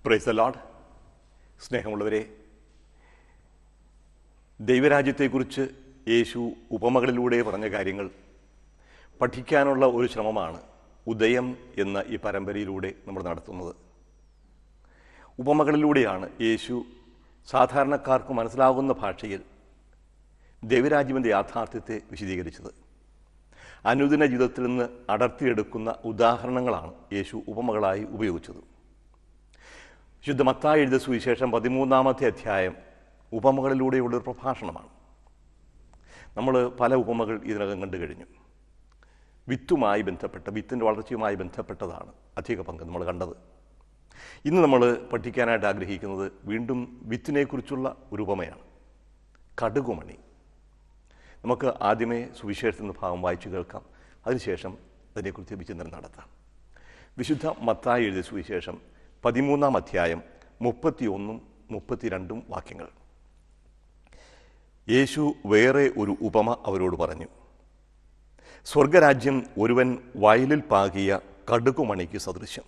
Praise the Lord. സ്നേഹമുള്ളവരെ, ദൈവരാജ്യത്തെക്കുറിച്ച് യേശു ഉപമകളിലൂടെ പറഞ്ഞ കാര്യങ്ങൾ പഠിക്കാനുള്ള ഒരു ശ്രമമാണ് ഉദയം എന്ന ഈ പരമ്പരയിലൂടെ നമ്മൾ നടത്തുന്നത്. ഉപമകളിലൂടെയാണ് യേശു സാധാരണക്കാർക്ക് മനസ്സിലാകുന്ന ഭാഷയിൽ ദൈവരാജ്യത്തിൻ്റെ യാഥാർത്ഥ്യത്തെ വിശദീകരിച്ചത്. അനുദിന ജീവിതത്തിൽ നിന്ന് അടർത്തിയെടുക്കുന്ന ഉദാഹരണങ്ങളാണ് യേശു ഉപമകളായി ഉപയോഗിച്ചത്. വിശുദ്ധ മത്തായി എഴുതിയ സുവിശേഷം 13-ാമത്തെ അധ്യായം ഉപമകളിലൂടെയുള്ളൊരു പ്രഭാഷണമാണ്. നമ്മൾ പല ഉപമകൾ ഇതിനകം കണ്ടു കഴിഞ്ഞു. വിത്തുമായി ബന്ധപ്പെട്ട, വിത്തിൻ്റെ വളർച്ചയുമായി ബന്ധപ്പെട്ടതാണ് അധിക പങ്ക് നമ്മൾ കണ്ടത്. ഇന്ന് നമ്മൾ പഠിക്കാനായിട്ട് ആഗ്രഹിക്കുന്നത് വീണ്ടും വിത്തിനെക്കുറിച്ചുള്ള ഒരു ഉപമയാണ്, കടുകുമണി. നമുക്ക് ആദ്യമേ സുവിശേഷത്തിൻ്റെ ഭാഗം വായിച്ചു കേൾക്കാം, അതിനുശേഷം അതിനെക്കുറിച്ച് വിചിന്തനം നടത്താം. വിശുദ്ധ മത്തായി എഴുതിയ സുവിശേഷം 13-ാം അധ്യായം 31-32 വാക്യങ്ങൾ. യേശു വേറെ ഒരു ഉപമ അവരോട് പറഞ്ഞു. സ്വർഗരാജ്യം ഒരുവൻ വയലിൽ പാകിയ കടുകുമണിക്ക് സദൃശ്യം.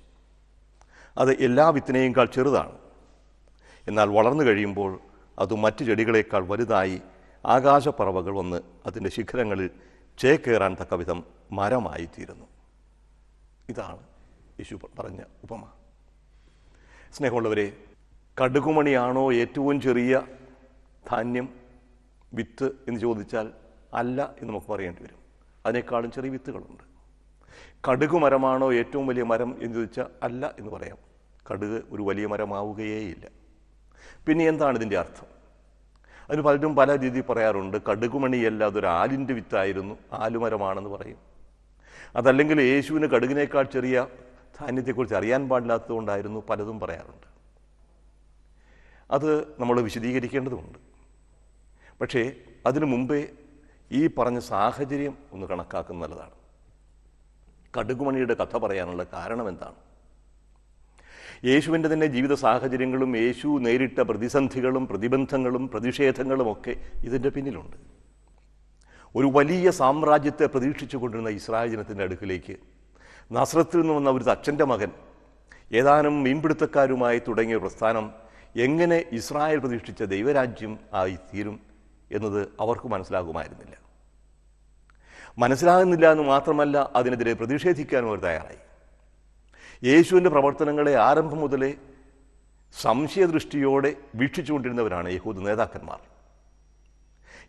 അത് എല്ലാ വിത്തിനെയുംക്കാൾ ചെറുതാണ്. എന്നാൽ വളർന്നു കഴിയുമ്പോൾ അത് മറ്റു ചെടികളേക്കാൾ വലുതായി ആകാശപ്പറവകൾ വന്ന് അതിൻ്റെ ശിഖരങ്ങളിൽ ചേക്കേറാൻ തക്കവിധം മരമായി തീരുന്നു. ഇതാണ് യേശു പറഞ്ഞ ഉപമ. സ്നേഹമുള്ളവരെ, കടുകുമണിയാണോ ഏറ്റവും ചെറിയ ധാന്യം, വിത്ത് എന്ന് ചോദിച്ചാൽ അല്ല എന്ന് നമുക്ക് പറയേണ്ടി വരും. അതിനേക്കാളും ചെറിയ വിത്തുകളുണ്ട്. കടുക് മരമാണോ ഏറ്റവും വലിയ മരം എന്ന് ചോദിച്ചാൽ അല്ല എന്ന് പറയാം. കടുക് ഒരു വലിയ മരമാവുകയേയില്ല. പിന്നെ എന്താണ് ഇതിൻ്റെ അർത്ഥം? അതിന് പലരും പല രീതിയിൽ പറയാറുണ്ട്. കടുകുമണിയല്ല, അതൊരു ആലിൻ്റെ വിത്തായിരുന്നു, ആലുമരമാണെന്ന് പറയും. അതല്ലെങ്കിൽ യേശുവിന് കടുകിനേക്കാൾ ചെറിയ ധാന്യത്തെക്കുറിച്ച് അറിയാൻ പാടില്ലാത്തതുകൊണ്ടായിരുന്നു പലതും പറയാറുണ്ട്. അത് നമ്മൾ വിശദീകരിക്കേണ്ടതുണ്ട്. പക്ഷേ അതിനു മുമ്പേ ഈ പറഞ്ഞ സാഹചര്യം ഒന്ന് കണക്കാക്കുന്നത് നല്ലതാണ്. കടുകുമണിയുടെ കഥ പറയാനുള്ള കാരണം എന്താണ്? യേശുവിൻ്റെ തന്നെ ജീവിത സാഹചര്യങ്ങളും യേശു നേരിട്ട പ്രതിസന്ധികളും പ്രതിബന്ധങ്ങളും പ്രതിഷേധങ്ങളും ഒക്കെ ഇതിൻ്റെ പിന്നിലുണ്ട്. ഒരു വലിയ സാമ്രാജ്യത്തെ പ്രതീക്ഷിച്ചു കൊണ്ടിരുന്ന ഇസ്രായേൽ ജനത്തിൻ്റെ അടുക്കിലേക്ക് നസ്രത്തിൽ നിന്ന് വന്ന ഒരു അച്ഛൻ്റെ മകൻ ഏതാനും മീൻപിടുത്തക്കാരുമായി തുടങ്ങിയ പ്രസ്ഥാനം എങ്ങനെ ഇസ്രായേൽ പ്രതീക്ഷിച്ച ദൈവരാജ്യം ആയി തീരും എന്നത് അവർക്ക് മനസ്സിലാകുമായിരുന്നില്ല. മനസ്സിലാകുന്നില്ല എന്ന് മാത്രമല്ല, അതിനെതിരെ പ്രതിഷേധിക്കാനും അവർ തയ്യാറായി. യേശുവിൻ്റെ പ്രവർത്തനങ്ങളെ ആരംഭം മുതലേ സംശയദൃഷ്ടിയോടെ വീക്ഷിച്ചുകൊണ്ടിരുന്നവരാണ് യഹൂദ നേതാക്കന്മാർ.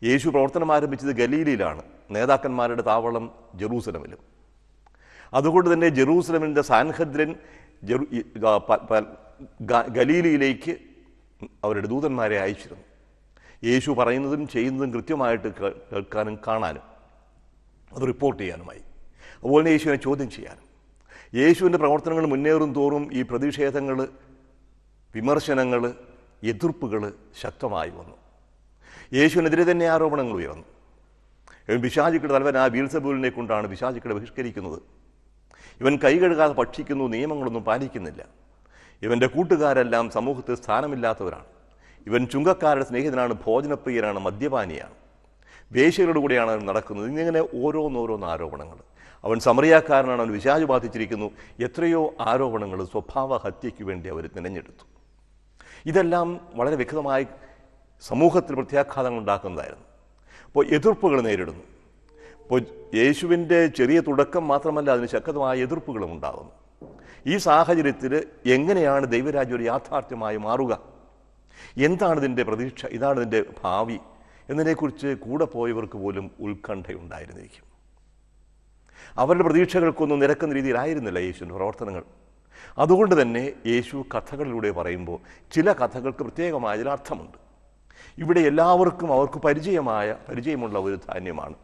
യേശു പ്രവർത്തനം ആരംഭിച്ചത് ഗലീലയിലാണ്, നേതാക്കന്മാരുടെ താവളം ജെറൂസലമിലും. അതുകൊണ്ട് തന്നെ ജെറൂസലമിൻ്റെ സാൻഹദ്രൻ ഗലീലയിലേക്ക് അവരുടെ ദൂതന്മാരെ അയച്ചിരുന്നു. യേശു പറയുന്നതും ചെയ്യുന്നതും കൃത്യമായിട്ട് കേൾക്കാനും കാണാനും അത് റിപ്പോർട്ട് ചെയ്യാനുമായി. അതുപോലെ യേശുവിനെ ചോദ്യം ചെയ്യാനും. യേശുവിൻ്റെ പ്രവർത്തനങ്ങൾ മുന്നേറും തോറും ഈ പ്രതിഷേധങ്ങൾ, വിമർശനങ്ങൾ, എതിർപ്പുകൾ ശക്തമായി വന്നു. യേശുവിനെതിരെ തന്നെ ആരോപണങ്ങൾ ഉയർന്നു. പിശാചുക്കളുടെ തലവൻ ആ ബീൽസെബൂലിനെ കൊണ്ടാണ് പിശാചുക്കളെ ബഹിഷ്കരിക്കുന്നത്. ഇവൻ കൈ കഴുകാതെ ഭക്ഷിക്കുന്നു, നിയമങ്ങളൊന്നും പാലിക്കുന്നില്ല. ഇവൻ്റെ കൂട്ടുകാരെല്ലാം സമൂഹത്തിൽ സ്ഥാനമില്ലാത്തവരാണ്. ഇവൻ ചുങ്കക്കാരുടെ സ്നേഹിതനാണ്, ഭോജനപ്രിയനാണ്, മദ്യപാനിയാണ്, വേശ്യകളുടെ കൂടെയാണ് അവൻ നടക്കുന്നത്. ഇങ്ങനെ ഓരോന്നോരോന്ന് ആരോപണങ്ങൾ. അവൻ സമറിയാക്കാരനാണ്, അവൻ പിശാച് ബാധിച്ചിരിക്കുന്നു. എത്രയോ ആരോപണങ്ങൾ സ്വഭാവ ഹത്യയ്ക്ക് വേണ്ടി അവർ തിരഞ്ഞെടുത്തു. ഇതെല്ലാം വളരെ വ്യക്തമായി സമൂഹത്തിൽ പ്രത്യാഘാതങ്ങൾ ഉണ്ടാക്കുന്നതായിരുന്നു. അപ്പോൾ എതിർപ്പുകൾ നേരിടുന്നു. ഇപ്പോൾ യേശുവിൻ്റെ ചെറിയ തുടക്കം മാത്രമല്ല, അതിന് ശക്തമായ എതിർപ്പുകളും ഉണ്ടാകുന്നു. ഈ സാഹചര്യത്തിൽ എങ്ങനെയാണ് ദൈവരാജ്യം ഒരു യാഥാർത്ഥ്യമായി മാറുക? എന്താണ് ഇതിൻ്റെ പ്രതീക്ഷ? ഇതാണ് ഇതിൻ്റെ ഭാവി എന്നതിനെക്കുറിച്ച് കൂടെ പോയവർക്ക് പോലും ഉത്കണ്ഠയുണ്ടായിരുന്നിരിക്കും. അവരുടെ പ്രതീക്ഷകൾക്കൊന്നും നിരക്കുന്ന രീതിയിലായിരുന്നില്ല യേശുവിൻ്റെ പ്രവർത്തനങ്ങൾ. അതുകൊണ്ട് തന്നെ യേശു കഥകളിലൂടെ പറയുമ്പോൾ ചില കഥകൾക്ക് പ്രത്യേകമായ ചില അർത്ഥമുണ്ട്. ഇവിടെ എല്ലാവർക്കും അവർക്ക് പരിചയമുള്ള ഒരു ധാന്യമാണ്,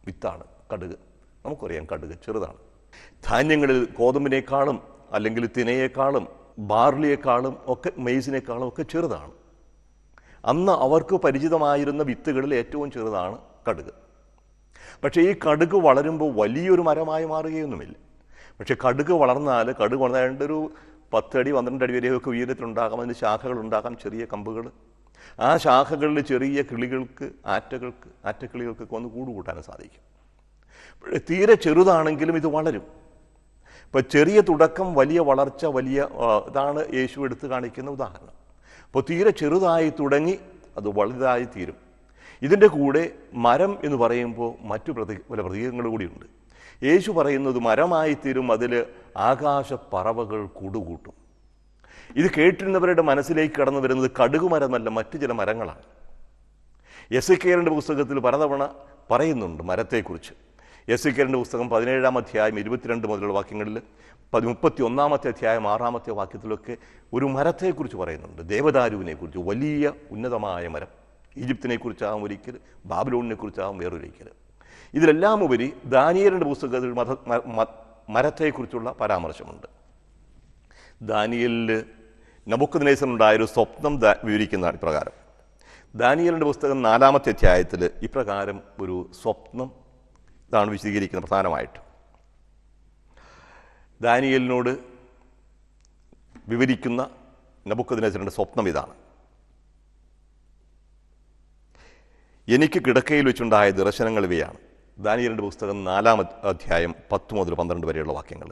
വിത്താണ് കടുക്. നമുക്കറിയാം, കടുക് ചെറുതാണ്. ധാന്യങ്ങളിൽ ഗോതമ്പിനേക്കാളും അല്ലെങ്കിൽ തിനയേക്കാളും ബാർലിയേക്കാളും ഒക്കെ, മെയ്സിനേക്കാളും ഒക്കെ ചെറുതാണ്. അന്ന് അവർക്ക് പരിചിതമായിരുന്ന വിത്തുകളിൽ ഏറ്റവും ചെറുതാണ് കടുക്. പക്ഷേ ഈ കടുക് വളരുമ്പോൾ വലിയൊരു മരമായി മാറുകയൊന്നുമില്ല. പക്ഷേ കടുക് വളർന്നാൽ ഒരു 10 അടി 12 അടി വരെയൊക്കെ ഉയരത്തിലുണ്ടാകാം. അതിന് ശാഖകളുണ്ടാകാം, ചെറിയ കമ്പുകൾ. ആ ശാഖകളിൽ ചെറിയ കിളികൾക്ക്, ആറ്റക്കിളികൾക്കൊക്കെ വന്ന് കൂടുകൂട്ടാനും സാധിക്കും. തീരെ ചെറുതാണെങ്കിലും ഇത് വളരും. ഇപ്പോൾ ചെറിയ തുടക്കം വലിയ വളർച്ച, ഇതാണ് യേശു എടുത്തു കാണിക്കുന്ന ഉദാഹരണം. അപ്പോൾ തീരെ ചെറുതായി തുടങ്ങി അത് വലുതായി തീരും. ഇതിൻ്റെ കൂടെ മരം എന്ന് പറയുമ്പോൾ മറ്റു പല പ്രതീകങ്ങൾ കൂടിയുണ്ട്. യേശു പറയുന്നത് മരമായി തീരും, അതിൽ ആകാശപ്പറവകൾ കൂടുകൂട്ടും. ഇത് കേട്ടിരുന്നവരുടെ മനസ്സിലേക്ക് കടന്നു വരുന്നത് കടുകുമരമല്ല, മറ്റു ചില മരങ്ങളാണ്. എസെക്കിയേലിൻ്റെ പുസ്തകത്തിൽ പലതവണ പറയുന്നുണ്ട് മരത്തെക്കുറിച്ച്. എസെക്കിയേലിൻ്റെ പുസ്തകം 17-ാം അധ്യായം 22 മുതലുള്ള വാക്യങ്ങളിൽ, 31-ാമത്തെ അധ്യായം 6-ാമത്തെ വാക്യത്തിലൊക്കെ ഒരു മരത്തെക്കുറിച്ച് പറയുന്നുണ്ട്, ദേവദാരുവിനെക്കുറിച്ച്. വലിയ ഉന്നതമായ മരം. ഈജിപ്തിനെ കുറിച്ചാകും ഒരിക്കൽ, ബാബിലോണിനെ കുറിച്ചാകും വേറൊരിക്കൽ. ഇതിലെല്ലാം ഉപരി ദാനിയേലിൻ്റെ പുസ്തകത്തിൽ മരത്തെക്കുറിച്ചുള്ള പരാമർശമുണ്ട്. ദാനിയേലിൽ നെബൂഖദ്നേസറിനുണ്ടായൊരു സ്വപ്നം വിവരിക്കുന്ന ഇപ്രകാരം. ദാനിയേലിൻ്റെ പുസ്തകം 4-ാമത്തെ അധ്യായത്തിൽ ഇപ്രകാരം ഒരു സ്വപ്നം ഇതാണ് വിശദീകരിക്കുന്നത് പ്രധാനമായിട്ട്. ദാനിയേലിനോട് വിവരിക്കുന്ന നെബൂഖദ്നേസറിൻ്റെ സ്വപ്നം ഇതാണ്: എനിക്ക് കിടക്കയിൽ വെച്ചുണ്ടായ ദർശനങ്ങൾ ഇവയാണ്. ദാനിയേലിൻ്റെ പുസ്തകം 4-ാം അധ്യായം 10 മുതൽ 12 വരെയുള്ള വാക്യങ്ങൾ.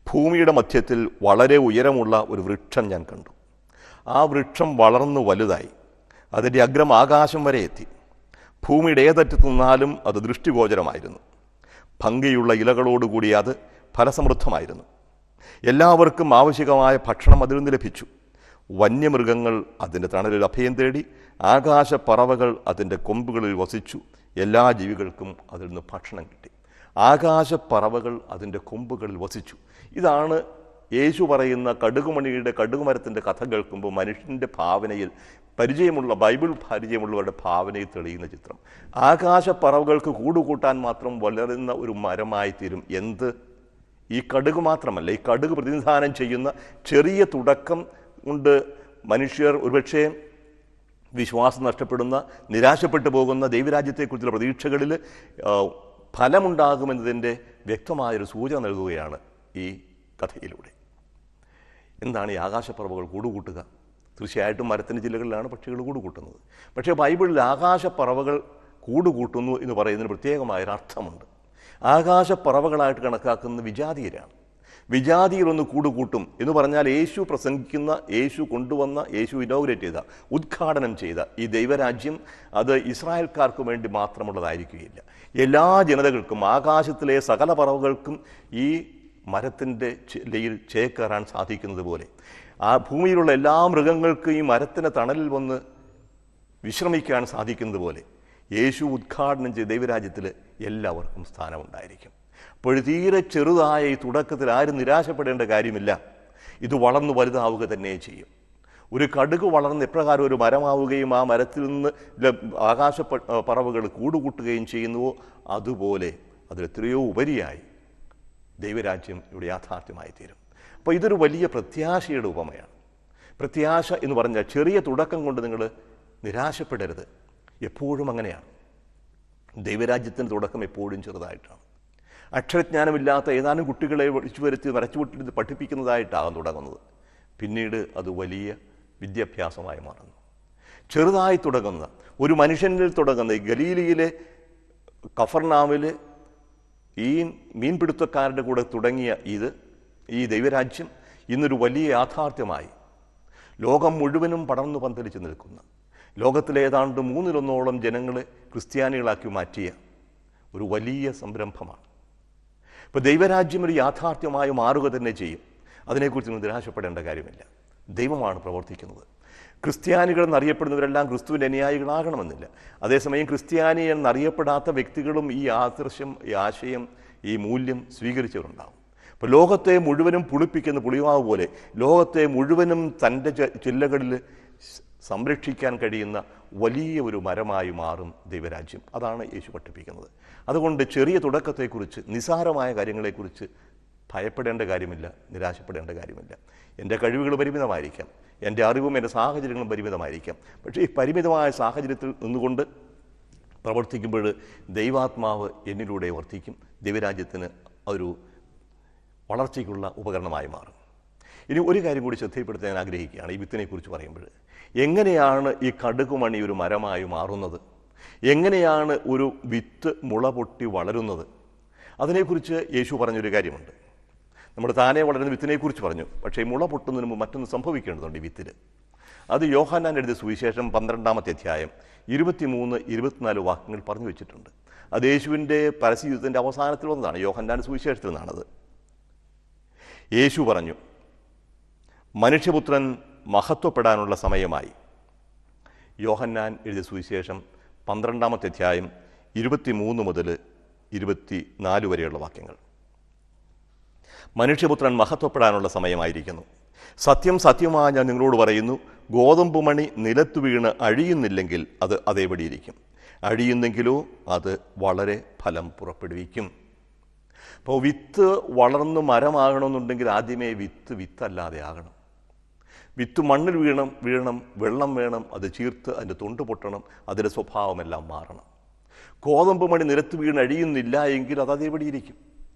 ഭൂമിയുടെ മധ്യത്തിൽ വളരെ ഉയരമുള്ള ഒരു വൃക്ഷം ഞാൻ കണ്ടു. ആ വൃക്ഷം വളർന്നു വലുതായി, അതിൻ്റെ അഗ്രം ആകാശം വരെ എത്തി. ഭൂമിയുടെ ഏതറ്റത്ത് നിന്നാലും അത് ദൃഷ്ടിഗോചരമായിരുന്നു. ഭംഗിയുള്ള ഇലകളോടുകൂടി അത് ഫലസമൃദ്ധമായിരുന്നു. എല്ലാവർക്കും ആവശ്യമായ ഭക്ഷണം അതിൽ നിന്ന് ലഭിച്ചു. വന്യമൃഗങ്ങൾ അതിൻ്റെ തണലിൽ അഭയം തേടി, ആകാശപ്പറവകൾ അതിൻ്റെ കൊമ്പുകളിൽ വസിച്ചു. എല്ലാ ജീവികൾക്കും അതിൽ നിന്ന് ഭക്ഷണം കിട്ടി. ആകാശപ്പറവകൾ അതിൻ്റെ കൊമ്പുകളിൽ വസിച്ചു. ഇതാണ് യേശു പറയുന്ന കടുകുമരത്തിൻ്റെ കഥ കേൾക്കുമ്പോൾ മനുഷ്യൻ്റെ ഭാവനയിൽ ബൈബിൾ പരിചയമുള്ളവരുടെ ഭാവനയിൽ തെളിയുന്ന ചിത്രം. ആകാശപ്പറവകൾക്ക് കൂടുകൂട്ടാൻ മാത്രം വളരുന്ന ഒരു മരമായി തീരും. ഈ കടുക് മാത്രമല്ല, ഈ കടുക് പ്രതിനിധാനം ചെയ്യുന്ന ചെറിയ തുടക്കം കൊണ്ട് മനുഷ്യർ ഒരുപക്ഷെ വിശ്വാസം നഷ്ടപ്പെടുന്ന, നിരാശപ്പെട്ടു പോകുന്ന ദൈവരാജ്യത്തെക്കുറിച്ചുള്ള പ്രതീക്ഷകളിൽ ഫലമുണ്ടാകുമെന്നതിൻ്റെ വ്യക്തമായൊരു സൂചന നൽകുകയാണ് ഈ കഥയിലൂടെ. എന്താണ് ഈ ആകാശപ്പറവകൾ കൂടുകൂട്ടുക? തീർച്ചയായിട്ടും മരത്തിൻ്റെ ജില്ലകളിലാണ് പക്ഷികൾ കൂടുകൂട്ടുന്നത്. പക്ഷേ ബൈബിളിൽ ആകാശപ്പറവകൾ കൂടുകൂട്ടുന്നു എന്ന് പറയുന്നതിന് പ്രത്യേകമായൊരർത്ഥമുണ്ട്. ആകാശപ്പറവകളായിട്ട് കണക്കാക്കുന്ന വിജാതീയരാണ്. വിജാതിയിലൊന്ന് കൂടുകൂട്ടും എന്ന് പറഞ്ഞാൽ യേശു പ്രസംഗിക്കുന്ന, യേശു കൊണ്ടുവന്ന, യേശു ഇനോഗ്രേറ്റ് ചെയ്ത, ഉദ്ഘാടനം ചെയ്ത ഈ ദൈവരാജ്യം അത് ഇസ്രായേൽക്കാർക്ക് വേണ്ടി മാത്രമുള്ളതായിരിക്കുകയില്ല. എല്ലാ ജനതകൾക്കും, ആകാശത്തിലെ സകല പറവകൾക്കും ഈ മരത്തിൻ്റെ ലയിൽ ചേക്കേറാൻ സാധിക്കുന്നത് പോലെ, ആ ഭൂമിയിലുള്ള എല്ലാ മൃഗങ്ങൾക്കും ഈ മരത്തിൻ്റെ തണലിൽ വന്ന് വിശ്രമിക്കാൻ സാധിക്കുന്നത് പോലെ യേശു ഉദ്ഘാടനം ചെയ്ത ദൈവരാജ്യത്തിൽ എല്ലാവർക്കും സ്ഥാനമുണ്ടായിരിക്കും. അപ്പോൾ തീരെ ചെറുതായ ഈ തുടക്കത്തിൽ ആരും നിരാശപ്പെടേണ്ട കാര്യമില്ല. ഇത് വളർന്നു വലുതാവുക തന്നെ ചെയ്യും. ഒരു കടുക് വളർന്ന് എപ്രകാരം ഒരു മരമാവുകയും ആ മരത്തിൽ നിന്ന് പറവകൾ കൂടുകൂട്ടുകയും ചെയ്യുന്നുവോ അതുപോലെ അതിലെത്രയോ ഉപരിയായി ദൈവരാജ്യം ഇവിടെ യാഥാർത്ഥ്യമായി തീരും. അപ്പോൾ ഇതൊരു വലിയ പ്രത്യാശയുടെ ഉപമയാണ്. പ്രത്യാശ എന്ന് പറഞ്ഞാൽ ചെറിയ തുടക്കം കൊണ്ട് നിങ്ങൾ നിരാശപ്പെടരുത്. എപ്പോഴും അങ്ങനെയാണ്. ദൈവരാജ്യത്തിൻ്റെ തുടക്കം എപ്പോഴും ചെറുതായിട്ടാണ്. അക്ഷരജ്ഞാനമില്ലാത്ത ഏതാനും കുട്ടികളെ വിളിച്ചു വരുത്തി വരച്ചുവിട്ടിട്ട് പഠിപ്പിക്കുന്നതായിട്ടാകും തുടങ്ങുന്നത്. പിന്നീട് അത് വലിയ വിദ്യാഭ്യാസമായി മാറുന്നു. ചെറുതായി തുടങ്ങുന്ന ഒരു മനുഷ്യനിൽ തുടങ്ങുന്ന ഈ ഗലീലയിലെ കഫർനാമിൽ ഈ മീൻപിടുത്തക്കാരുടെ കൂടെ തുടങ്ങിയ ഈ ദൈവരാജ്യം ഇന്നൊരു വലിയ യാഥാർത്ഥ്യമായി ലോകം മുഴുവനും പടർന്നു പന്തലിച്ച് നിൽക്കുന്ന, ലോകത്തിലെ ഏതാണ്ട് 1/3 ജനങ്ങളെ ക്രിസ്ത്യാനികളാക്കി മാറ്റിയ ഒരു വലിയ സംരംഭമാണ്. ഇപ്പോൾ ദൈവരാജ്യം ഒരു യാഥാർത്ഥ്യമായി മാറുക തന്നെ ചെയ്യും. അതിനെക്കുറിച്ച് നിരാശപ്പെടേണ്ട കാര്യമില്ല. ദൈവമാണ് പ്രവർത്തിക്കുന്നത്. ക്രിസ്ത്യാനികൾ എന്നറിയപ്പെടുന്നവരെല്ലാം ക്രിസ്തുവിൻ്റെ അനുയായികളാകണമെന്നില്ല. അതേസമയം ക്രിസ്ത്യാനി എന്നറിയപ്പെടാത്ത വ്യക്തികളും ഈ ആദർശം, ഈ ആശയം, ഈ മൂല്യം സ്വീകരിച്ചവരുണ്ടാവും. ഇപ്പോൾ ലോകത്തെ മുഴുവനും പുളിപ്പിക്കുന്ന പുളിമാവ് പോലെ ലോകത്തെ മുഴുവനും തൻ്റെ ചില്ലകളിൽ സംരക്ഷിക്കാൻ കഴിയുന്ന വലിയ ഒരു മരമായി മാറും ദൈവരാജ്യം. അതാണ് യേശു പഠിപ്പിക്കുന്നത്. അതുകൊണ്ട് ചെറിയ തുടക്കത്തെക്കുറിച്ച്, നിസ്സാരമായ കാര്യങ്ങളെക്കുറിച്ച് ഭയപ്പെടേണ്ട കാര്യമില്ല, നിരാശപ്പെടേണ്ട കാര്യമില്ല. എൻ്റെ കഴിവുകൾ പരിമിതമായിരിക്കാം, എൻ്റെ അറിവും എൻ്റെ സാഹചര്യങ്ങളും പരിമിതമായിരിക്കാം. പക്ഷേ ഈ പരിമിതമായ സാഹചര്യത്തിൽ നിന്നുകൊണ്ട് പ്രവർത്തിക്കുമ്പോൾ ദൈവാത്മാവ് എന്നിലൂടെ വർത്തിക്കും. ദൈവരാജ്യത്തിന് ഒരു വളർച്ചയ്ക്കുള്ള ഉപകരണമായി മാറും. ഇനി ഒരു കാര്യം കൂടി ശ്രദ്ധയിൽപ്പെടുത്താൻ ഞാൻ ആഗ്രഹിക്കുകയാണ്. ഈ വിത്തിനെക്കുറിച്ച് പറയുമ്പോൾ എങ്ങനെയാണ് ഈ കടുകുമണി ഒരു മരമായി മാറുന്നത്? എങ്ങനെയാണ് ഒരു വിത്ത് മുള പൊട്ടി വളരുന്നത്? അതിനെക്കുറിച്ച് യേശു പറഞ്ഞൊരു കാര്യമുണ്ട്. നമ്മൾ താനെ വളരുന്ന വിത്തിനെക്കുറിച്ച് പറഞ്ഞു. പക്ഷേ മുള പൊട്ടുന്നതിന് മുമ്പ് മറ്റൊന്ന് സംഭവിക്കേണ്ടതുണ്ട് ഈ വിത്തിൽ. അത് യോഹന്നാൻ എഴുതിയ സുവിശേഷം 12-ാമത്തെ അധ്യായം 23-24 വാക്യങ്ങൾ പറഞ്ഞു വെച്ചിട്ടുണ്ട്. അത് യേശുവിൻ്റെ പരസ്യയുദ്ധത്തിൻ്റെ അവസാനത്തിൽ വന്നതാണ്. യോഹന്നാൻ സുവിശേഷത്തിൽ നിന്നാണത്. യേശു പറഞ്ഞു, മനുഷ്യപുത്രൻ മഹത്വപ്പെടാനുള്ള സമയമായി. യോഹന്നാൻ എഴുതിയ സുവിശേഷം 12-ാമത്തെ അധ്യായം 23 മുതൽ 24 വരെയുള്ള വാക്യങ്ങൾ. മനുഷ്യപുത്രൻ മഹത്വപ്പെടാനുള്ള സമയമായിരിക്കുന്നു. സത്യം സത്യമായി ഞാൻ നിങ്ങളോട് പറയുന്നു, ഗോതമ്പ് മണി നിലത്തു വീണ് അഴിയുന്നില്ലെങ്കിൽ അത് അതേപടിയിരിക്കും, അഴിയുന്നെങ്കിലോ അത് വളരെ ഫലം പുറപ്പെടുവിക്കും. അപ്പോൾ വിത്ത് വളർന്ന് മരമാകണമെന്നുണ്ടെങ്കിൽ ആദ്യമേ വിത്തല്ലാതെ ആകണം. വിത്ത് മണ്ണിൽ വീഴണം, വെള്ളം വേണം, അത് ചീർത്ത് അതിൻ്റെ തൊണ്ട് പൊട്ടണം, അതിൻ്റെ സ്വഭാവമെല്ലാം മാറണം. ഗോതമ്പ് മണി നിലത്ത് വീണ് അഴിയുന്നില്ല എങ്കിൽ അത് അതേപടിയിരിക്കും.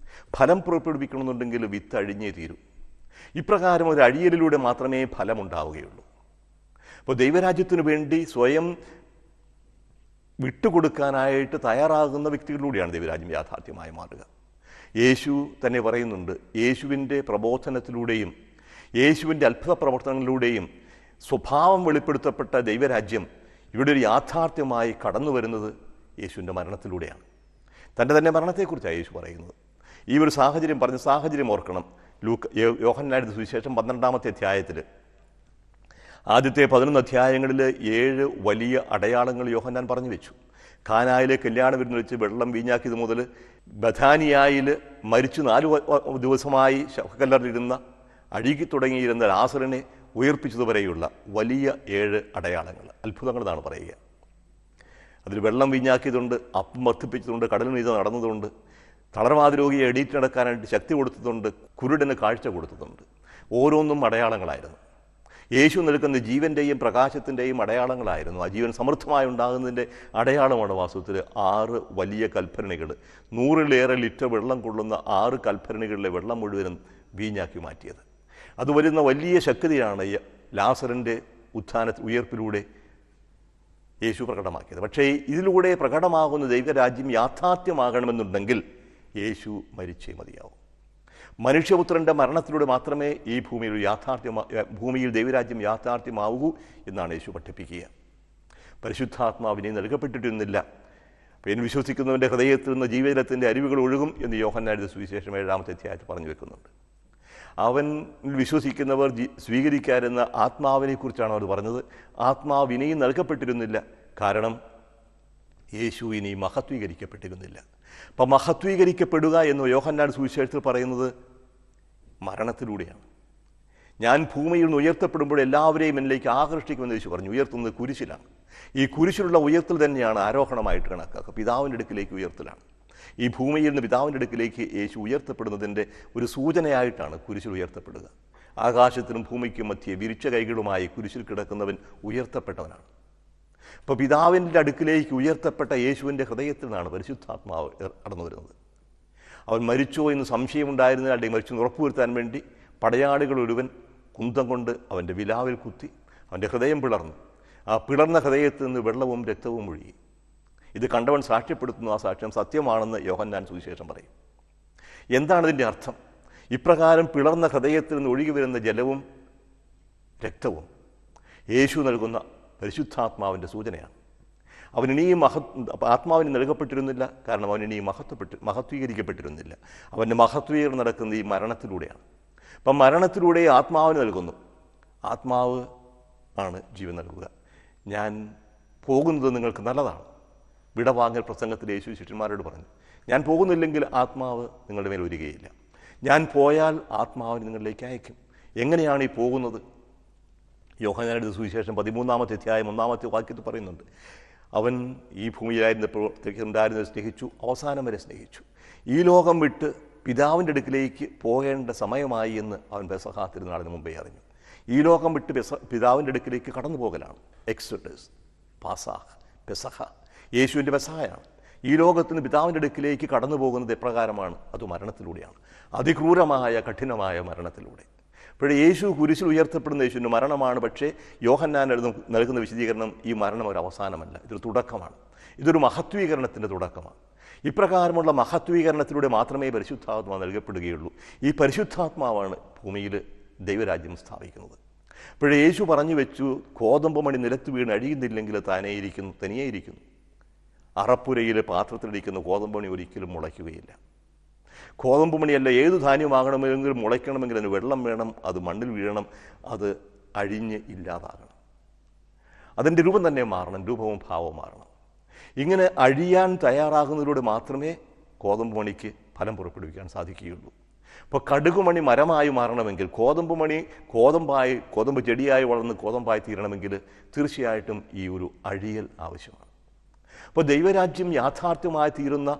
ഫലം പുറപ്പെടുവിക്കണമെന്നുണ്ടെങ്കിൽ വിത്ത് അഴിഞ്ഞേ തീരൂ. ഇപ്രകാരം ഒരു അഴിയലിലൂടെ മാത്രമേ ഫലമുണ്ടാവുകയുള്ളൂ. അപ്പോൾ ദൈവരാജ്യത്തിനു വേണ്ടി സ്വയം വിട്ടുകൊടുക്കാനായിട്ട് തയ്യാറാകുന്ന വ്യക്തികളിലൂടെയാണ് ദൈവരാജ്യം യാഥാർത്ഥ്യമായി മാറുക. യേശു തന്നെ പറയുന്നുണ്ട്, യേശുവിൻ്റെ പ്രബോധനത്തിലൂടെയും യേശുവിൻ്റെ അത്ഭുത പ്രവർത്തനങ്ങളിലൂടെയും സ്വഭാവം വെളിപ്പെടുത്തപ്പെട്ട ദൈവരാജ്യം ഇവിടെ ഒരു യാഥാർത്ഥ്യമായി കടന്നു വരുന്നത് യേശുവിൻ്റെ മരണത്തിലൂടെയാണ്. തൻ്റെ തന്നെ മരണത്തെക്കുറിച്ചാണ് യേശു പറയുന്നത്. ഈ ഒരു സാഹചര്യം ഓർക്കണം. യോഹന്നാൻ സുവിശേഷം 12-ാമത്തെ അധ്യായത്തിൽ ആദ്യത്തെ 11 അധ്യായങ്ങളിൽ 7 വലിയ അടയാളങ്ങൾ യോഹന്നാൻ പറഞ്ഞു വെച്ചു. കാനായിലെ കല്യാണ വിരുന്ന് വെച്ച് വെള്ളം വീഞ്ഞാക്കിയത് മുതൽ ബഥാനിയായിൽ മരിച്ചു 4 ദിവസമായി ശവക്കല്ലറിലിരുന്ന അഴുകി തുടങ്ങിയിരുന്ന ലാസറിനെ ഉയർപ്പിച്ചതുവരെയുള്ള വലിയ 7 അടയാളങ്ങൾ, അത്ഭുതങ്ങൾ എന്നാണ് പറയുക. അതിൽ വെള്ളം വീഞ്ഞാക്കിയതുണ്ട്, അപ്പം വർദ്ധിപ്പിച്ചതുണ്ട്, കടൽ മീതെ നടന്നതുണ്ട്, തളർവാദ രോഗിയെ എണീറ്റ് നടക്കാനായിട്ട് ശക്തി കൊടുത്തതുണ്ട്, കുരുടന് കാഴ്ച കൊടുത്തതുണ്ട്. ഓരോന്നും അടയാളങ്ങളായിരുന്നു. യേശു നൽകുന്ന ജീവൻ്റെയും പ്രകാശത്തിൻ്റെയും അടയാളങ്ങളായിരുന്നു. ആ ജീവൻ സമൃദ്ധമായി ഉണ്ടാകുന്നതിൻ്റെ അടയാളമാണ് വാസ്തവത്തിൽ 6 വലിയ കൽഭരണികൾ, 100-ലേറെ ലിറ്റർ വെള്ളം കൊള്ളുന്ന 6 കൽഭരണികളിലെ വെള്ളം മുഴുവനും വീഞ്ഞാക്കി മാറ്റിയത്. അത് വരുന്ന വലിയ ശക്തിയാണ് ലാസറിൻ്റെ ഉയർപ്പിലൂടെ യേശു പ്രകടമാക്കിയത്. പക്ഷേ ഇതിലൂടെ പ്രകടമാകുന്ന ദൈവരാജ്യം യാഥാർത്ഥ്യമാകണമെന്നുണ്ടെങ്കിൽ യേശു മരിച്ചേ മതിയാവും. മനുഷ്യപുത്രൻ്റെ മരണത്തിലൂടെ മാത്രമേ ഈ ഭൂമിയിൽ ദൈവരാജ്യം യാഥാർത്ഥ്യമാവൂ എന്നാണ് യേശു പഠിപ്പിക്കുക. പരിശുദ്ധാത്മാവിനെ നൽകപ്പെട്ടിരുന്നില്ല. എന്ന് വിശ്വസിക്കുന്നവൻ്റെ ഹൃദയത്തിൽ നിന്ന് ജീവജലത്തിൻ്റെ അരുവികൾ ഒഴുകും എന്ന് യോഹന്നാൻ സുവിശേഷം 7-ാമത്തെ അധ്യായത്തിൽ പറഞ്ഞു വെക്കുന്നുണ്ട്. അവൻ വിശ്വസിക്കുന്നവർ സ്വീകരിക്കാനെന്ന ആത്മാവിനെക്കുറിച്ചാണ് അവർ പറഞ്ഞത്. ആത്മാവ് ഇനിയും നൽകപ്പെട്ടിരുന്നില്ല, കാരണം യേശു ഇനി മഹത്വീകരിക്കപ്പെട്ടിരുന്നില്ല. അപ്പം മഹത്വീകരിക്കപ്പെടുക എന്ന് യോഹന്നാൻ സുവിശേഷത്തിൽ പറയുന്നത് മരണത്തിലൂടെയാണ്. ഞാൻ ഭൂമിയിൽ നിന്ന് ഉയർത്തപ്പെടുമ്പോൾ എല്ലാവരെയും എന്നിലേക്ക് ആകർഷിക്കുമെന്ന് യേശു പറഞ്ഞു. ഉയർത്തുന്നത് കുരിശിലാണ്. ഈ കുരിശിലുള്ള ഉയർത്തൽ തന്നെയാണ് ആരോഹണമായിട്ട് കണക്കാക്കുക. പിതാവിൻ്റെ അടുക്കിലേക്ക് ഉയർത്തലാണ്. ഈ ഭൂമിയിൽ നിന്ന് പിതാവിൻ്റെ അടുക്കിലേക്ക് യേശു ഉയർത്തപ്പെടുന്നതിൻ്റെ ഒരു സൂചനയായിട്ടാണ് കുരിശിൽ ഉയർത്തപ്പെടുക. ആകാശത്തിനും ഭൂമിക്കും മധ്യേ വിരിച്ച കൈകളുമായി കുരിശിൽ കിടക്കുന്നവൻ ഉയർത്തപ്പെട്ടവനാണ്. അപ്പോൾ പിതാവിൻ്റെ അടുക്കിലേക്ക് ഉയർത്തപ്പെട്ട യേശുവിൻ്റെ ഹൃദയത്തിൽ നിന്നാണ് പരിശുദ്ധാത്മാവ് കടന്നു വരുന്നത്. അവൻ മരിച്ചോ എന്ന് സംശയമുണ്ടായിരുന്ന അല്ലെങ്കിൽ മരിച്ചെന്ന് ഉറപ്പുവരുത്താൻ വേണ്ടി പടയാളികൾ ഒരുവൻ കുന്തം കൊണ്ട് അവൻ്റെ വിലാവിൽ കുത്തി അവൻ്റെ ഹൃദയം പിളർന്നു. ആ പിളർന്ന ഹൃദയത്തിൽ നിന്ന് വെള്ളവും രക്തവും ഒഴുകി. ഇത് കണ്ടവൻ സാക്ഷ്യപ്പെടുത്തുന്നു. ആ സാക്ഷ്യം സത്യമാണെന്ന് യോഹന്നാൻ സുവിശേഷം പറയും. എന്താണ് ഇതിൻ്റെ അർത്ഥം? ഇപ്രകാരം പിളർന്ന ഹൃദയത്തിൽ നിന്ന് ഒഴുകി വരുന്ന ജലവും രക്തവും യേശു നൽകുന്ന പരിശുദ്ധാത്മാവിൻ്റെ സൂചനയാണ്. അവനിനിയും ആത്മാവിന് നൽകപ്പെട്ടിരുന്നില്ല, കാരണം അവനിനിയും മഹത്വീകരിക്കപ്പെട്ടിരുന്നില്ല. അവൻ്റെ മഹത്വീകരണം നടക്കുന്നത് ഈ മരണത്തിലൂടെയാണ്. അപ്പം മരണത്തിലൂടെ ആത്മാവിന് നൽകുന്നു. ആത്മാവ് ആണ് ജീവൻ നൽകുക. ഞാൻ പോകുന്നത് നിങ്ങൾക്ക് നല്ലതാണ്. വിടവാങ്ങൽ പ്രസംഗത്തിൽ യേശു ശിഷ്യന്മാരോട് പറഞ്ഞു, ഞാൻ പോകുന്നില്ലെങ്കിൽ ആത്മാവ് നിങ്ങളുടെ മേൽ വരികയില്ല. ഞാൻ പോയാൽ ആത്മാവിന് നിങ്ങളിലേക്ക് അയക്കും. എങ്ങനെയാണ് ഈ പോകുന്നത്? യോഹന്നാന്റെ സുവിശേഷം 13-ാമത്തെ അധ്യായം 1-ാമത്തെ വാക്യത്തിൽ പറയുന്നുണ്ട്, അവൻ ഈ ഭൂമിയിലായിരുന്നപ്പോൾ ഉണ്ടായിരുന്നത് സ്നേഹിച്ചു, അവസാനം വരെ സ്നേഹിച്ചു. ഈ ലോകം വിട്ട് പിതാവിൻ്റെ അടുക്കിലേക്ക് പോകേണ്ട സമയമായി എന്ന് അവൻ പെസഹ തിരുനാളിന് മുമ്പേ അറിഞ്ഞു. ഈ ലോകം വിട്ട് പിതാവിൻ്റെ അടുക്കിലേക്ക് കടന്നു പോകലാണ് എക്സോഡസ്, പാസാഹ്, പെസഹ. യേശുവിൻ്റെ പെസഹയാണ്. ഈ ലോകത്തിന് പിതാവിൻ്റെ അടുക്കിലേക്ക് കടന്നു പോകുന്നത് എപ്രകാരമാണ്? അത് മരണത്തിലൂടെയാണ്. അതിക്രൂരമായ കഠിനമായ മരണത്തിലൂടെ. അപ്പോഴേ യേശു കുരിശിൽ ഉയർത്തപ്പെടുന്ന യേശുവിൻ്റെ മരണമാണ്. പക്ഷേ യോഹന്നാൻ നൽകുന്ന വിശദീകരണം ഈ മരണം ഒരു അവസാനമല്ല, ഇതൊരു തുടക്കമാണ്. ഇതൊരു മഹത്വീകരണത്തിൻ്റെ തുടക്കമാണ്. ഇപ്രകാരമുള്ള മഹത്വീകരണത്തിലൂടെ മാത്രമേ പരിശുദ്ധാത്മാവ് നൽകപ്പെടുകയുള്ളൂ. ഈ പരിശുദ്ധാത്മാവാണ് ഭൂമിയിൽ ദൈവരാജ്യം സ്ഥാപിക്കുന്നത്. അപ്പോഴേ യേശു പറഞ്ഞു വെച്ചു, കോതമ്പ് മണി നിലത്ത് വീണ് അഴിയുന്നില്ലെങ്കിൽ തനിയേയിരിക്കുന്നു. അറപ്പുരയിൽ പാത്രത്തിലിരിക്കുന്ന കോതമ്പ് മണി ഒരിക്കലും മുളയ്ക്കുകയില്ല. കോതമ്പ് മണിയല്ല, ഏതു ധാന്യമാകണമെങ്കിലും മുളയ്ക്കണമെങ്കിൽ അതിന് വെള്ളം വേണം, അത് മണ്ണിൽ വീഴണം, അത് അഴിഞ്ഞ് ഇല്ലാതാകണം. അതിൻ്റെ രൂപം തന്നെ മാറണം, രൂപവും ഭാവവും മാറണം. ഇങ്ങനെ അഴിയാൻ തയ്യാറാകുന്നതിലൂടെ മാത്രമേ കോതമ്പ് മണിക്ക് ഫലം പുറപ്പെടുവിക്കാൻ സാധിക്കുകയുള്ളൂ. ഇപ്പോൾ കടുകുമണി മരമായി മാറണമെങ്കിൽ കോതമ്പ് ചെടിയായി വളർന്ന് കോതമ്പായി തീരണമെങ്കിൽ തീർച്ചയായിട്ടും ഈ ഒരു അഴിയൽ ആവശ്യമാണ്. അപ്പോൾ ദൈവരാജ്യം യാഥാർത്ഥ്യമായി തീരുന്ന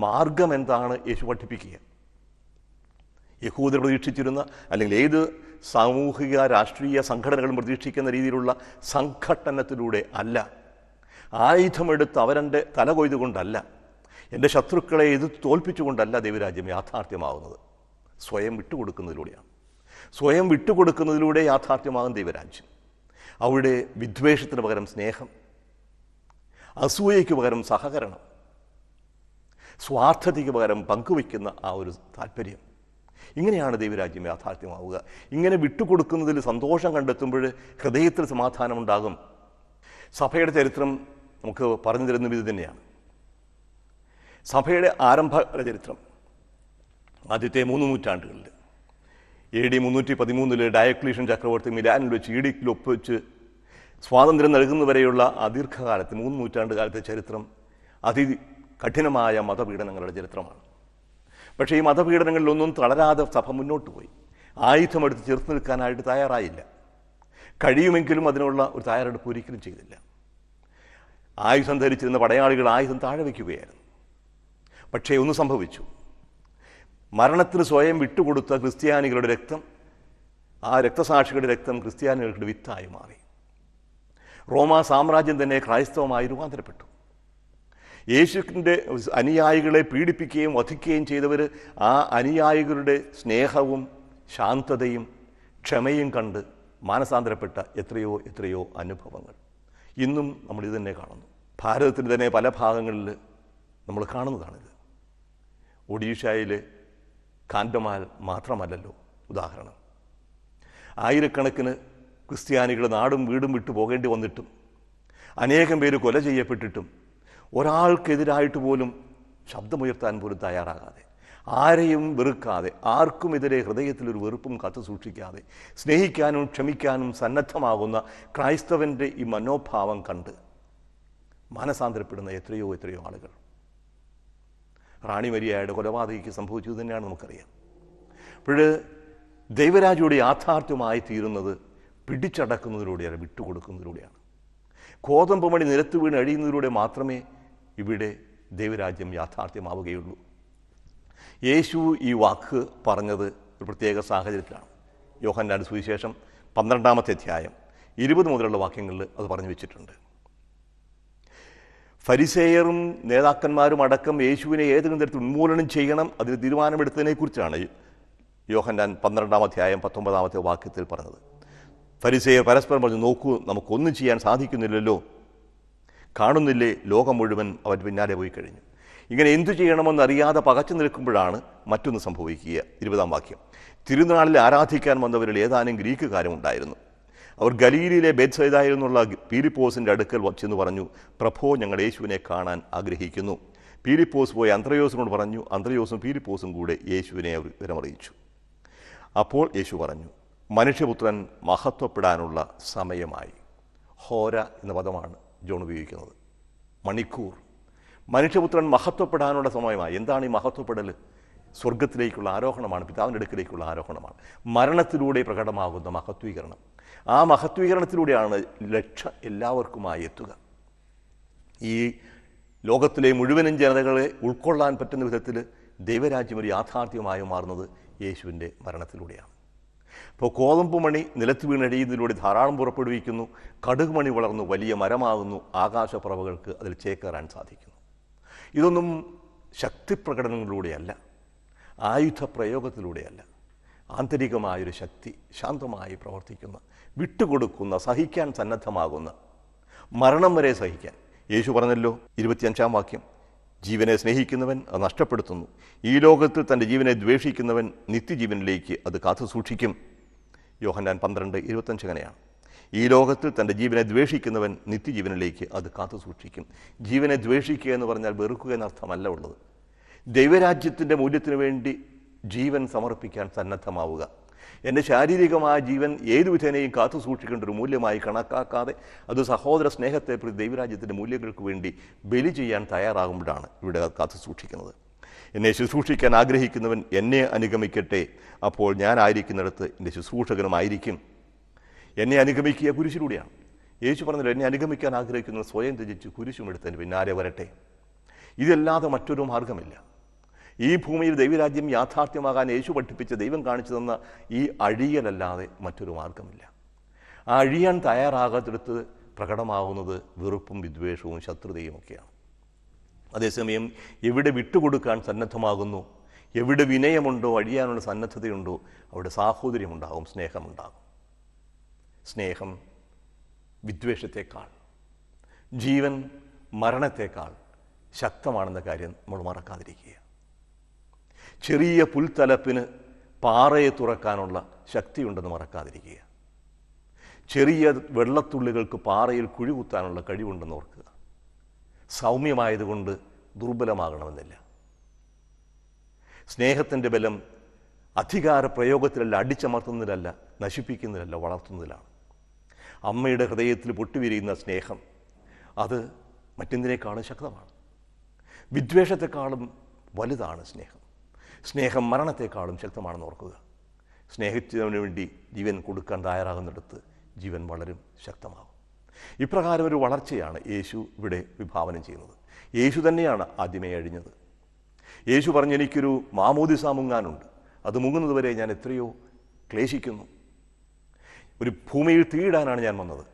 മാർഗം എന്താണ് യേശു പഠിപ്പിക്കുക? യഹൂദർ പ്രതീക്ഷിച്ചിരുന്ന, അല്ലെങ്കിൽ ഏത് സാമൂഹിക രാഷ്ട്രീയ സംഘടനകളും പ്രതീക്ഷിക്കുന്ന രീതിയിലുള്ള സംഘട്ടനത്തിലൂടെ അല്ല, ആയുധമെടുത്ത് അവരെൻ്റെ തല കൊയ്തുകൊണ്ടല്ല, എൻ്റെ ശത്രുക്കളെ ഇത് തോൽപ്പിച്ചുകൊണ്ടല്ല ദൈവരാജ്യം യാഥാർത്ഥ്യമാവുന്നത്. സ്വയം വിട്ടുകൊടുക്കുന്നതിലൂടെയാണ്. സ്വയം വിട്ടുകൊടുക്കുന്നതിലൂടെ യാഥാർത്ഥ്യമാകും ദൈവരാജ്യം. അവിടെ വിദ്വേഷത്തിന് പകരം സ്നേഹം, അസൂയയ്ക്ക് പകരം സഹകരണം, സ്വാർത്ഥതയ്ക്ക് പകരം പങ്കുവയ്ക്കുന്ന ആ ഒരു താല്പര്യം, ഇങ്ങനെയാണ് ദൈവരാജ്യം യാഥാർത്ഥ്യമാവുക. ഇങ്ങനെ വിട്ടുകൊടുക്കുന്നതിൽ സന്തോഷം കണ്ടെത്തുമ്പോൾ ഹൃദയത്തിൽ സമാധാനമുണ്ടാകും. സഭയുടെ ചരിത്രം നമുക്ക് പറഞ്ഞു തരുന്ന ഇത് തന്നെയാണ്. സഭയുടെ ആരംഭ ചരിത്രം ആദ്യത്തെ 3 നൂറ്റാണ്ടുകളിൽ AD 313 ഡയക്ലീഷ്യൻ ചക്രവർത്തി മിലാനിൽ വെച്ച് ഈഡിക്റ്റിൽ ഒപ്പുവെച്ച് സ്വാതന്ത്ര്യം നൽകുന്നവരെയുള്ള ആ ദീർഘകാലത്ത് 3 നൂറ്റാണ്ട് കാലത്തെ ചരിത്രം അതികഠിനമായ മതപീഡനങ്ങളുടെ ചരിത്രമാണ്. പക്ഷേ ഈ മതപീഡനങ്ങളിലൊന്നും തളരാതെ സഭ മുന്നോട്ട് പോയി. ആയുധമെടുത്ത് ചെറുത്ത് നിൽക്കാനായിട്ട് തയ്യാറായില്ല. കഴിയുമെങ്കിലും അതിനുള്ള ഒരു തയ്യാറെടുപ്പ് ഒരിക്കലും ചെയ്തില്ല. ആയുധം ധരിച്ചിരുന്ന പടയാളികൾ ആയുധം താഴെ വയ്ക്കുകയായിരുന്നു. പക്ഷേ ഒന്ന് സംഭവിച്ചു. മരണത്തിന് സ്വയം വിട്ടുകൊടുത്ത ക്രിസ്ത്യാനികളുടെ രക്തം, ആ രക്തസാക്ഷികളുടെ രക്തം ക്രിസ്ത്യാനികളുടെ വിത്തായി മാറി. റോമാ സാമ്രാജ്യം തന്നെ ക്രൈസ്തവമായി രൂപാന്തരപ്പെട്ടു. യേശുവിൻ്റെ അനുയായികളെ പീഡിപ്പിക്കുകയും വധിക്കുകയും ചെയ്തവർ ആ അനുയായികളുടെ സ്നേഹവും ശാന്തതയും ക്ഷമയും കണ്ട് മാനസാന്തരപ്പെട്ട എത്രയോ അനുഭവങ്ങൾ ഇന്നും നമ്മൾ ഇത് തന്നെ കാണുന്നു. ഭാരതത്തിൽ തന്നെ പല ഭാഗങ്ങളിൽ നമ്മൾ കാണുന്നതാണിത്. ഒഡീഷയിലെ കാൻഡമാൽ മാത്രമല്ലല്ലോ ഉദാഹരണം. ആയിരക്കണക്കിന് ക്രിസ്ത്യാനികൾ നാടും വീടും വിട്ടു പോകേണ്ടി വന്നിട്ടും, അനേകം പേര് കൊല ചെയ്യപ്പെട്ടിട്ടും, ഒരാൾക്കെതിരായിട്ട് പോലും ശബ്ദമുയർത്താൻ പോലും തയ്യാറാകാതെ, ആരെയും വെറുക്കാതെ, ആർക്കുമെതിരെ ഹൃദയത്തിലൊരു വെറുപ്പും കാത്തു സൂക്ഷിക്കാതെ, സ്നേഹിക്കാനും ക്ഷമിക്കാനും സന്നദ്ധമാകുന്ന ക്രൈസ്തവൻ്റെ ഈ മനോഭാവം കണ്ട് മാനസാന്തരപ്പെടുന്ന എത്രയോ ആളുകൾ. റാണി മരിയയുടെ കൊലപാതകയ്ക്ക് സംഭവിച്ചത് തന്നെയാണ് നമുക്കറിയാം. അപ്പോൾ ദൈവരാജ്യയുടെ യാഥാർത്ഥ്യമായി തീരുന്നത് പിടിച്ചടക്കുന്നതിലൂടെയാണ്, വിട്ടുകൊടുക്കുന്നതിലൂടെയാണ്. കോതമ്പ് മണി നിലത്ത് വീണ് അഴിയുന്നതിലൂടെ മാത്രമേ ഇവിടെ ദൈവരാജ്യം യാഥാർത്ഥ്യമാവുകയുള്ളൂ. യേശു ഈ വാക്ക് പറഞ്ഞത് ഒരു പ്രത്യേക സാഹചര്യത്തിലാണ്. യോഹന്നാന്റെ സുവിശേഷം 12-ാമത്തെ അധ്യായം 20 മുതലുള്ള വാക്യങ്ങളിൽ അത് പറഞ്ഞു വെച്ചിട്ടുണ്ട്. ഫരിസേയരും നേതാക്കന്മാരും അടക്കം യേശുവിനെ ഏതെങ്കിലും തരത്തിൽ ഉന്മൂലനം ചെയ്യണം, അതിന് തീരുമാനമെടുത്തതിനെക്കുറിച്ചാണ് യോഹന്നാൻ 12-ാം അധ്യായം 19-ാമത്തെ വാക്യത്തിൽ പറഞ്ഞത്. ഫരിസേയർ പരസ്പരം പറഞ്ഞു, നോക്കൂ, നമുക്കൊന്നും ചെയ്യാൻ സാധിക്കുന്നില്ലല്ലോ, കാണുന്നില്ലേ ലോകം മുഴുവൻ അവൻ പിന്നാലെ പോയി കഴിഞ്ഞു. ഇങ്ങനെ എന്തു ചെയ്യണമെന്നറിയാതെ പകച്ചു നിൽക്കുമ്പോഴാണ് മറ്റൊന്ന് സംഭവിക്കുക. 20-ാം വാക്യം, തിരുനാളിൽ ആരാധിക്കാൻ വന്നവരിൽ ഏതാനും ഗ്രീക്കുകാരുമുണ്ടായിരുന്നു. അവർ ഗലീലയിലെ ബേത്സയിദയിൽ നിന്നുള്ള പീലിപ്പോസിൻ്റെ അടുക്കൽ ചെന്ന് പറഞ്ഞു, പ്രഭോ, ഞങ്ങൾ യേശുവിനെ കാണാൻ ആഗ്രഹിക്കുന്നു. പീലിപ്പോസ് പോയി അന്ത്രയോസിനോട് പറഞ്ഞു. അന്ത്രയോസും പീലിപ്പോസും കൂടെ യേശുവിനെ വിവരമറിയിച്ചു. അപ്പോൾ യേശു പറഞ്ഞു, മനുഷ്യപുത്രൻ മഹത്വപ്പെടാനുള്ള സമയമായി. ഹോര എന്ന പദമാണ് ജോൺ ഉപയോഗിക്കുന്നത്, മണിക്കൂർ. മനുഷ്യപുത്രൻ മഹത്വപ്പെടാനുള്ള സമയമായി. എന്താണ് ഈ മഹത്വപ്പെടൽ? സ്വർഗത്തിലേക്കുള്ള ആരോഹണമാണ്, പിതാവിൻ്റെ അടുക്കിലേക്കുള്ള ആരോഹണമാണ്. മരണത്തിലൂടെ പ്രകടമാകുന്ന മഹത്വീകരണം. ആ മഹത്വീകരണത്തിലൂടെയാണ് എല്ലാവർക്കുമായി എത്തുക. ഈ ലോകത്തിലെ മുഴുവനും ജനതകളെ ഉൾക്കൊള്ളാൻ പറ്റുന്ന വിധത്തിൽ ദൈവരാജ്യം ഒരു യാഥാർത്ഥ്യമായി മാറുന്നത് യേശുവിൻ്റെ മരണത്തിലൂടെയാണ്. അപ്പോൾ കോതമ്പ് മണി നിലത്ത് വീണഴിയുന്നതിലൂടെ ധാരാളം പുറപ്പെടുവിക്കുന്നു. കടുകുമണി വളർന്നു വലിയ മരമാകുന്നു. ആകാശപ്പറവകൾക്ക് അതിൽ ചേക്കേറാൻ സാധിക്കുന്നു. ഇതൊന്നും ശക്തിപ്രകടനങ്ങളിലൂടെയല്ല, ആയുധപ്രയോഗത്തിലൂടെയല്ല. ആന്തരികമായൊരു ശക്തി, ശാന്തമായി പ്രവർത്തിക്കുന്ന, വിട്ടുകൊടുക്കുന്ന, സഹിക്കാൻ സന്നദ്ധമാകുന്ന, മരണം വരെ സഹിക്കാൻ. യേശു പറഞ്ഞല്ലോ 25-ാം വാക്യം, ജീവനെ സ്നേഹിക്കുന്നവൻ അത് നഷ്ടപ്പെടുത്തുന്നു. ഈ ലോകത്തിൽ തൻ്റെ ജീവനെ ദ്വേഷിക്കുന്നവൻ നിത്യജീവനിലേക്ക് അത് കാത്തു സൂക്ഷിക്കും. യോഹന്നാൻ 12:25 അങ്ങനെയാണ്. ഈ ലോകത്തിൽ തൻ്റെ ജീവനെ ദ്വേഷിക്കുന്നവൻ നിത്യജീവനിലേക്ക് അത് കാത്തു സൂക്ഷിക്കും. ജീവനെ ദ്വേഷിക്കുക എന്ന് പറഞ്ഞാൽ വെറുക്കുക എന്നർത്ഥമല്ല ഉള്ളത്. ദൈവരാജ്യത്തിൻ്റെ മൂല്യത്തിന് വേണ്ടി ജീവൻ സമർപ്പിക്കാൻ സന്നദ്ധമാവുക. എൻ്റെ ശാരീരികമായ ജീവൻ ഏതു വിധേനയും കാത്തു സൂക്ഷിക്കേണ്ട ഒരു മൂല്യമായി കണക്കാക്കാതെ അത് സഹോദര സ്നേഹത്തെ പ്രതി ദൈവരാജ്യത്തിൻ്റെ മൂല്യങ്ങൾക്ക് വേണ്ടി ബലി ചെയ്യാൻ തയ്യാറാകുമ്പോഴാണ് ഇവിടെ കാത്തു സൂക്ഷിക്കുന്നത്. എന്നെ ശുശ്രൂഷിക്കാൻ ആഗ്രഹിക്കുന്നവൻ എന്നെ അനുഗമിക്കട്ടെ, അപ്പോൾ ഞാൻ ആയിരിക്കുന്നിടത്ത് എൻ്റെ ശുശ്രൂഷകനുമായിരിക്കും. എന്നെ അനുഗമിക്കുക കുരിശിലൂടെയാണ്. യേശു പറഞ്ഞല്ലോ, എന്നെ അനുഗമിക്കാൻ ആഗ്രഹിക്കുന്നവർ സ്വയം ത്യജിച്ച് കുരിശുമെടുത്തതിന് പിന്നാലെ വരട്ടെ. ഇതല്ലാതെ മറ്റൊരു മാർഗമില്ല. ഈ ഭൂമിയിൽ ദൈവരാജ്യം യാഥാർത്ഥ്യമാകാൻ യേശു പഠിപ്പിച്ച, ദൈവം കാണിച്ചു തന്ന ഈ അഴിയലല്ലാതെ മറ്റൊരു മാർഗമില്ല. ആ അഴിയാൻ തയ്യാറാകാത്തിടത്ത് പ്രകടമാകുന്നത് വെറുപ്പും വിദ്വേഷവും ശത്രുതയും ഒക്കെയാണ്. അതേസമയം എവിടെ വിട്ടുകൊടുക്കാൻ സന്നദ്ധമാകുന്നു, എവിടെ വിനയമുണ്ടോ, അഴിയാനുള്ള സന്നദ്ധതയുണ്ടോ, അവിടെ സാഹോദര്യമുണ്ടാകും, സ്നേഹമുണ്ടാകും. സ്നേഹം വിദ്വേഷത്തെക്കാൾ, ജീവൻ മരണത്തെക്കാൾ ശക്തമാണെന്ന കാര്യം നമ്മൾ മറക്കാതിരിക്കുക. ചെറിയ പുൽത്തലപ്പിന് പാറയെ തുറക്കാനുള്ള ശക്തിയുണ്ടെന്ന് മറക്കാതിരിക്കുക. ചെറിയ വെള്ളത്തുള്ളികൾക്ക് പാറയിൽ കുഴികുത്താനുള്ള കഴിവുണ്ടെന്ന് ഓർക്കുക. സൗമ്യമായതുകൊണ്ട് ദുർബലമാകണമെന്നില്ല. സ്നേഹത്തിൻ്റെ ബലം അധികാര പ്രയോഗത്തിലല്ല, അടിച്ചമർത്തുന്നതിലല്ല, നശിപ്പിക്കുന്നതിലല്ല, വളർത്തുന്നതിലാണ്. അമ്മയുടെ ഹൃദയത്തിൽ പൊട്ടിവിരിയുന്ന സ്നേഹം അത് മറ്റെന്തിനേക്കാളും ശക്തമാണ്. വിദ്വേഷത്തെക്കാളും വലുതാണ് സ്നേഹം. സ്നേഹം മരണത്തെക്കാളും ശക്തമാണെന്ന് ഓർക്കുക. സ്നേഹിച്ചതിനു വേണ്ടി ജീവൻ കൊടുക്കാൻ തയ്യാറാകുന്നിടത്ത് ജീവൻ വളരും, ശക്തമാകും. ഇപ്രകാരം ഒരു വളർച്ചയാണ് യേശു ഇവിടെ വിഭാവനം ചെയ്യുന്നത്. യേശു തന്നെയാണ് ആദ്യമേ അഴിഞ്ഞത്. യേശു പറഞ്ഞു, എനിക്കൊരു മാമോദിസ മുങ്ങാനുണ്ട്, അത് മുങ്ങുന്നതുവരെ ഞാൻ എത്രയോ ക്ലേശിക്കുന്നു. ഒരു ഭൂമിയിൽ തീയിടാനാണ് ഞാൻ വന്നത്,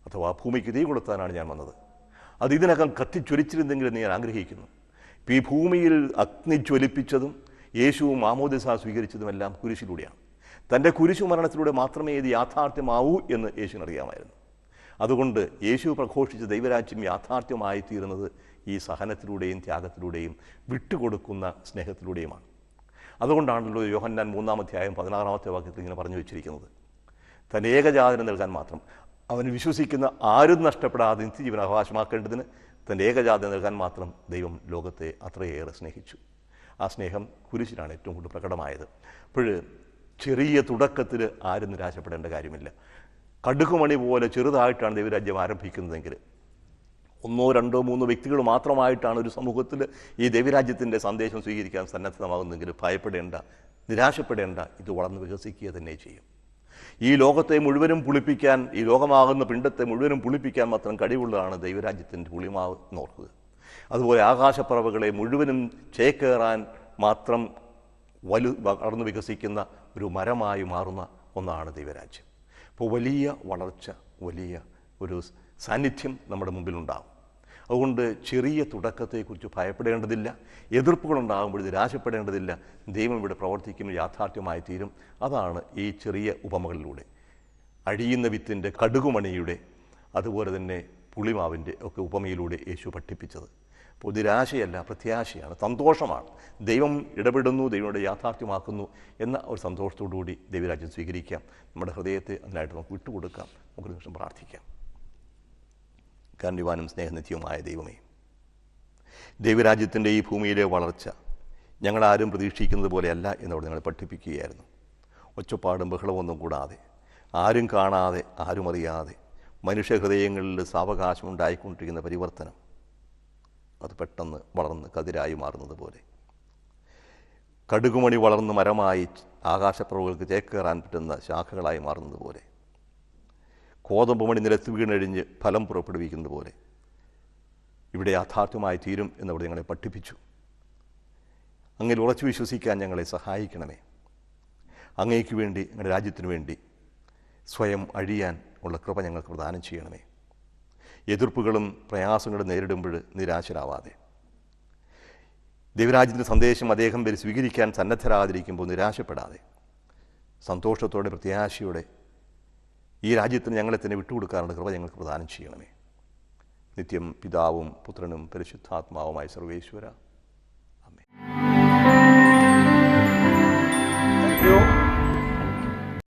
അഥവാ ഭൂമിക്ക് തീ കൊടുത്താനാണ് ഞാൻ വന്നത്. അത് ഇതിനകം കത്തിച്ചൊലിച്ചിരുന്നെങ്കിലെന്ന് ഞാൻ ആഗ്രഹിക്കുന്നു. ഇപ്പം ഈ ഭൂമിയിൽ അഗ്നി ജ്വലിപ്പിച്ചതും യേശുവും മാമോദിസ സ്വീകരിച്ചതുമെല്ലാം കുരിശിലൂടെയാണ്. തൻ്റെ കുരിശു മരണത്തിലൂടെ മാത്രമേ ഇത് യാഥാർത്ഥ്യമാവൂ എന്ന് യേശുവിനറിയാമായിരുന്നു. അതുകൊണ്ട് യേശു പ്രഘോഷിച്ച ദൈവരാജ്യം യാഥാർത്ഥ്യമായി തീരുന്നത് ഈ സഹനത്തിലൂടെയും ത്യാഗത്തിലൂടെയും വിട്ടുകൊടുക്കുന്ന സ്നേഹത്തിലൂടെയുമാണ്. അതുകൊണ്ടാണല്ലോ യോഹന്നാൻ 3-16 വാക്യത്തിൽ ഇങ്ങനെ പറഞ്ഞു വെച്ചിരിക്കുന്നത്, തൻ്റെ ഏകജാതനം നൽകാൻ മാത്രം, അവൻ വിശ്വസിക്കുന്ന ആരും നഷ്ടപ്പെടാതെ നിത്യജീവൻ അവകാശമാക്കേണ്ടതിന് തൻ്റെ ഏകജാതനം നൽകാൻ മാത്രം ദൈവം ലോകത്തെ അത്രയേറെ സ്നേഹിച്ചു. ആ സ്നേഹം കുരിശിലാണ് ഏറ്റവും കൂടുതൽ പ്രകടമായത്. അപ്പോൾ ചെറിയ തുടക്കത്തിൽ ആരും നിരാശപ്പെടേണ്ട കാര്യമില്ല. കടുകുമണി പോലെ ചെറുതായിട്ടാണ് ദൈവരാജ്യം ആരംഭിക്കുന്നതെങ്കിൽ, 1, 2, 3 വ്യക്തികൾ മാത്രമായിട്ടാണ് ഒരു സമൂഹത്തിൽ ഈ ദൈവരാജ്യത്തിൻ്റെ സന്ദേശം സ്വീകരിക്കാൻ സന്നദ്ധമാകുന്നെങ്കിൽ ഭയപ്പെടേണ്ട, നിരാശപ്പെടേണ്ട. ഇത് വളർന്ന് വികസിക്കുക തന്നെ ചെയ്യും. ഈ ലോകത്തെ മുഴുവനും പുളിപ്പിക്കാൻ, ഈ ലോകമാകുന്ന പിണ്ടത്തെ മുഴുവനും പുളിപ്പിക്കാൻ മാത്രം കഴിവുള്ളതാണ് ദൈവരാജ്യത്തിൻ്റെ പുളിമാവ് എന്നോർക്കുക. അതുപോലെ ആകാശപ്പറവകളെ മുഴുവനും ചേക്കേറാൻ മാത്രം വളർന്നു വികസിക്കുന്ന ഒരു മരമായി മാറുന്ന ഒന്നാണ് ദൈവരാജ്യം. അപ്പോൾ വലിയ വളർച്ച, വലിയ ഒരു സാന്നിധ്യം നമ്മുടെ മുമ്പിലുണ്ടാകും. അതുകൊണ്ട് ചെറിയ തുടക്കത്തെക്കുറിച്ച് ഭയപ്പെടേണ്ടതില്ല, എതിർപ്പുകളുണ്ടാകുമ്പോൾ നിരാശപ്പെടേണ്ടതില്ല. ദൈവം ഇവിടെ പ്രവർത്തിക്കുന്ന യാഥാർത്ഥ്യമായി തീരും. അതാണ് ഈ ചെറിയ ഉപമകളിലൂടെ, അഴിയുന്ന വിത്തിൻ്റെ, കടുകുമണിയുടെ, അതുപോലെ തന്നെ പുളിമാവിൻ്റെ ഒക്കെ ഉപമയിലൂടെ യേശു പഠിപ്പിച്ചത്. അപ്പോൾ നിരാശയല്ല, പ്രത്യാശയാണ്, സന്തോഷമാണ്. ദൈവം ഇടപെടുന്നു, ദൈവം യാഥാർത്ഥ്യമാക്കുന്നു എന്ന ഒരു സന്തോഷത്തോടുകൂടി ദൈവരാജ്യം സ്വീകരിക്കാം. നമ്മുടെ ഹൃദയത്തെ അതിനായിട്ട് നമുക്ക് വിട്ടുകൊടുക്കാം. നമുക്ക് നിമിഷം പ്രാർത്ഥിക്കാം. കാരുണ്യവാനും സ്നേഹനിത്യവുമായ ദൈവമേ, ദൈവരാജ്യത്തിൻ്റെ ഈ ഭൂമിയിലെ വളർച്ച ഞങ്ങളാരും പ്രതീക്ഷിക്കുന്നത് പോലെയല്ല എന്നവിടെ ഞങ്ങളെ പഠിപ്പിക്കുകയായിരുന്നു. ഒച്ചപ്പാടും ബഹളമൊന്നും കൂടാതെ, ആരും കാണാതെ, ആരും അറിയാതെ മനുഷ്യഹൃദയങ്ങളിൽ സാവകാശം ഉണ്ടായിക്കൊണ്ടിരിക്കുന്ന പരിവർത്തനം, അത് പെട്ടെന്ന് വളർന്ന് കതിരായി മാറുന്നത് പോലെ, കടുകുമണി വളർന്ന് മരമായി ആകാശപ്പുറവുകൾക്ക് ചേക്കേറാൻ പറ്റുന്ന ശാഖകളായി മാറുന്നത് പോലെ, കോതമ്പ് മണി നിലത്ത് വീണഴിഞ്ഞ് ഫലം പുറപ്പെടുവിക്കുന്നത് പോലെ ഇവിടെ യാഥാർത്ഥ്യമായി തീരും എന്നവിടെ ഞങ്ങളെ പഠിപ്പിച്ചു. അങ്ങനെ ഉറച്ചു വിശ്വസിക്കാൻ ഞങ്ങളെ സഹായിക്കണമേ. അങ്ങേക്ക് വേണ്ടി, ഞങ്ങളുടെ രാജ്യത്തിനു വേണ്ടി സ്വയം അഴിയാൻ ഉള്ള കൃപ ഞങ്ങൾക്ക് പ്രദാനം ചെയ്യണമേ. എതിർപ്പുകളും പ്രയാസങ്ങളും നേരിടുമ്പോൾ നിരാശരാവാതെ, ദൈവരാജ്യത്തിൻ്റെ സന്ദേശം അദ്ദേഹം വരെ സ്വീകരിക്കാൻ സന്നദ്ധരാകാതിരിക്കുമ്പോൾ നിരാശപ്പെടാതെ, സന്തോഷത്തോടെ, പ്രത്യാശയോടെ ഈ രാജ്യത്തിന് ഞങ്ങളെ തന്നെ വിട്ടുകൊടുക്കാനുള്ള കൃപ ഞങ്ങൾക്ക് പ്രദാനം ചെയ്യണമേ. നിത്യം പിതാവും പുത്രനും പരിശുദ്ധാത്മാവുമായ സർവേശ്വര. ആമേൻ.